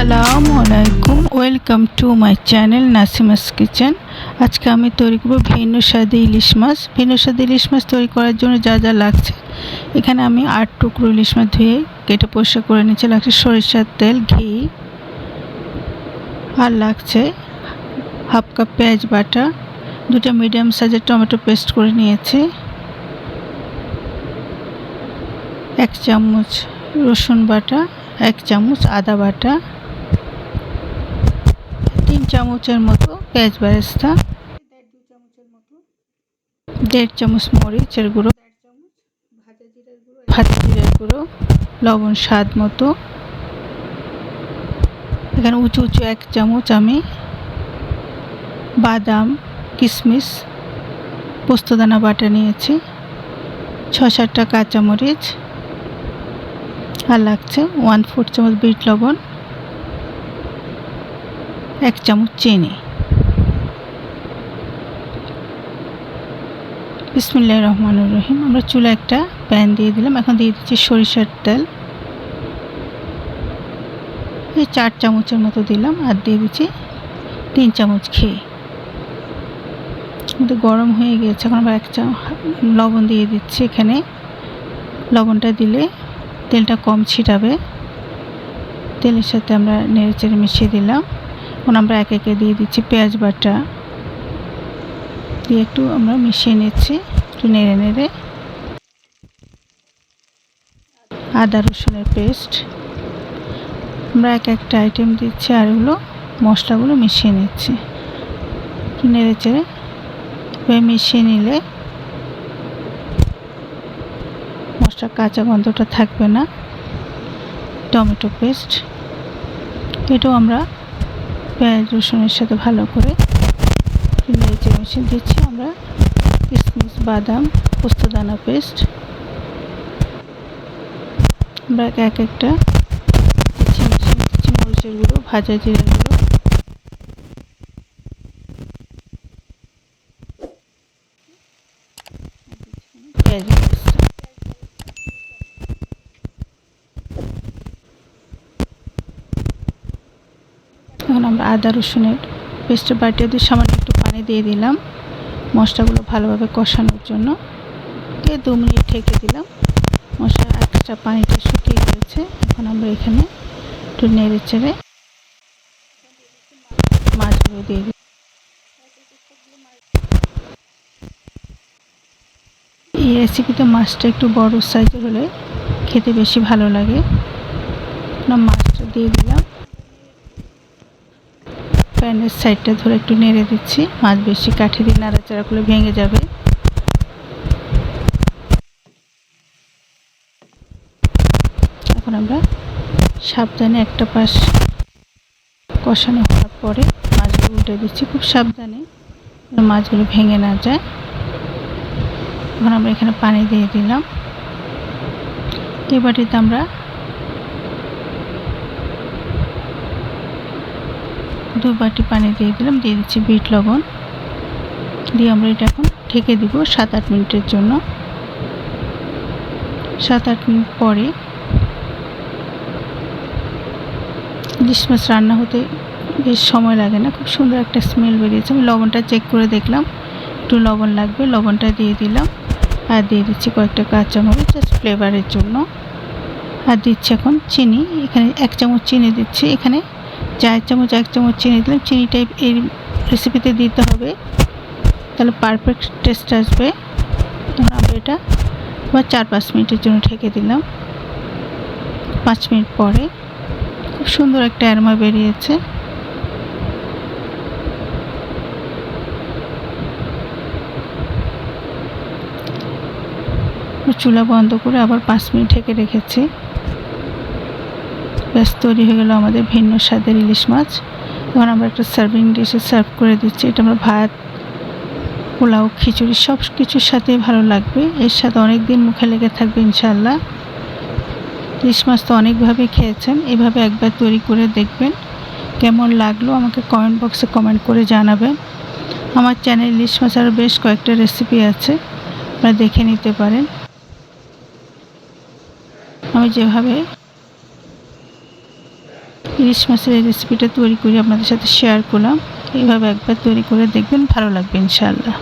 আসসালামু আলাইকুম, welcome to my channel Nasima's kitchen. আজকে আমি তৈরি করব ভিন্ন স্বাদে ইলিশ মাছ। ভিন্ন স্বাদে ইলিশ মাছ তৈরি করার জন্য যা যা লাগছে, এখানে আমি 8 টুকরো ইলিশ মাছ ধুয়ে কেটে পরিষ্কার করে নিয়েছি। লাগছে সরিষার তেল, ঘি, আর লাগছে হাফ কাপ পেঁয়াজ বাটা, 2টা মিডিয়াম সাইজের টমেটো পেস্ট করে নিয়েছি, 1 চামচ রসুন বাটা, 1 চামচ আদা বাটা, 3 চামচের মতো পেঁয়াজ বেরেস্তা, 1.5 চামচ মরিচের গুঁড়ো, ভাজা জিরার গুঁড়ো, লবণ স্বাদ মতো। এখানে উঁচু 1 চামচ আমি বাদাম, কিশমিশ, পোস্তদানা বাটা নিয়েছি, 6-7টা কাঁচামরিচ, আর লাগছে 1/4 চামচ বিট লবণ, 1 চামচ চিনি। বিসমিল্লাহির রহমানির রহিম। আমরা চুলা একটা প্যান দিয়ে দিলাম। এখন দিয়ে দিচ্ছি সরিষার তেল, এই 4 চামচের মতো দিলাম, আর দিয়ে দিচ্ছি 3 চামচ ঘি। কিন্তু গরম হয়ে গিয়েছে। এখন আমরা 1 চামচ লবণ দিয়ে দিচ্ছি। এখানে লবণটা দিলে তেলটা কম ছিটাবে। তেলের সাথে আমরা নেড়েচেড়ে মিশিয়ে দিলাম। এখন আমরা একে একে দিয়ে দিচ্ছি পেঁয়াজ বাটা, দিয়ে একটু আমরা মিশিয়ে নিচ্ছি, একটু নেড়ে নেড়ে। আদা রসুনের পেস্ট আমরা একটা আইটেম দিচ্ছি, আর এগুলো মশলাগুলো মিশিয়ে নিচ্ছি, একটু নেড়ে চেড়ে মিশিয়ে নিলে মশলার কাঁচা গন্ধটা থাকবে না। টমেটো পেস্ট, এটাও আমরা পেঁয়াজ রসুনের সাথে ভালো করে নেড়ে চেড়ে মিশিয়ে দিচ্ছি। আমরা কিশমিশ, বাদাম, পোস্তদানা পেস্ট আমরা একটা মিশিয়ে দিচ্ছি। মরিচের গুঁড়ো, ভাজা জিরার গুঁড়ো, পেঁয়াজ পেস্ট। এখন আমরা আদা রসুনের পেস্টের বাটিতে দিয়ে সামান্য একটু পানি দিয়ে দিলাম মশলাগুলো ভালোভাবে কষানোর জন্য। 2 মিনিট ঢেকে দিলাম। মশলা এক্সট্রা পানিটা শুকিয়ে গেছে। এখন আমরা এখানে একটু নেড়ে চেড়ে মাছগুলো দিয়ে দিই। এই রেসিপিতে মাছটা একটু বড় সাইজের হলে খেতে বেশি ভালো লাগে। মাছটা দিয়ে দিলাম। প্যানের সাইডটা ধরে একটু নেড়ে দিচ্ছি। মাছ বেশি কাঠি দিয়ে নাড়াচাড়া করলে ভেঙে যাবে। এখন আমরা সাবধানে একটা পাশ কষানো হওয়ার পরে মাছগুলো উল্টে দিচ্ছি, খুব সাবধানে মাছগুলো ভেঙে না যায়। এখন আমরা এখানে পানি দিয়ে দিলাম। এই বাটিতে আমরা 2 বাটি পানি দিয়ে দিলাম। দিয়ে দিচ্ছি বিট লবণ, দিয়ে আমরা এটা এখন ঢেকে দিব 7-8 মিনিটের জন্য। 7-8 মিনিট পরে ইলিশ মাছ রান্না হতে বেশ সময় লাগে না, খুব সুন্দর একটা স্মেল বেরিয়েছে। আমি লবণটা চেক করে দেখলাম, একটু লবণ লাগবে, লবণটা দিয়ে দিলাম। আর দিয়ে দিচ্ছি কয়েকটা কাঁচামরিচ জাস্ট ফ্লেভারের জন্য। আর দিচ্ছি এখন চিনি, এখানে 1 চামচ চিনি দিচ্ছি। এখানে 1 চামচ চিনি দিলাম। চিনিটা এই রেসিপিতে দিতে হবে, তাহলে পারফেক্ট টেস্ট আসবে। তখন আমরা এটা আবার 4-5 মিনিটের জন্য ঢেকে দিলাম। 5 মিনিট পরে খুব সুন্দর একটা অ্যারোমা বেরিয়েছে। চুলা বন্ধ করে আবার 5 মিনিট ঢেকে রেখেছি। ব্যাস তৈরি হয়ে গেল আমাদের ভিন্ন স্বাদের ইলিশ মাছ। এখন আমরা একটা সার্ভিং ডিশে সার্ভ করে দিচ্ছি। এটা আমরা ভাত, পোলাও, খিচুড়ি সব কিছুর সাথেই ভালো লাগবে। এর সাথে অনেক দিন মুখে লেগে থাকবে ইনশাআল্লাহ। ইলিশ মাছ তো অনেকভাবে খেয়েছেন, এভাবে একবার তৈরি করে দেখবেন। কেমন লাগলো আমাকে কমেন্ট বক্সে কমেন্ট করে জানাবেন। আমার চ্যানেল ইলিশ মাছ আরও বেশ কয়েকটা রেসিপি আছে, আপনারা দেখে নিতে পারেন। আমি যেভাবে ইলিশ মাছের এই রেসিপিটা তৈরি করে আপনাদের সাথে শেয়ার করলাম। এইভাবে একবার তৈরি করে দেখবেন, ভালো লাগবে ইনশাআল্লাহ।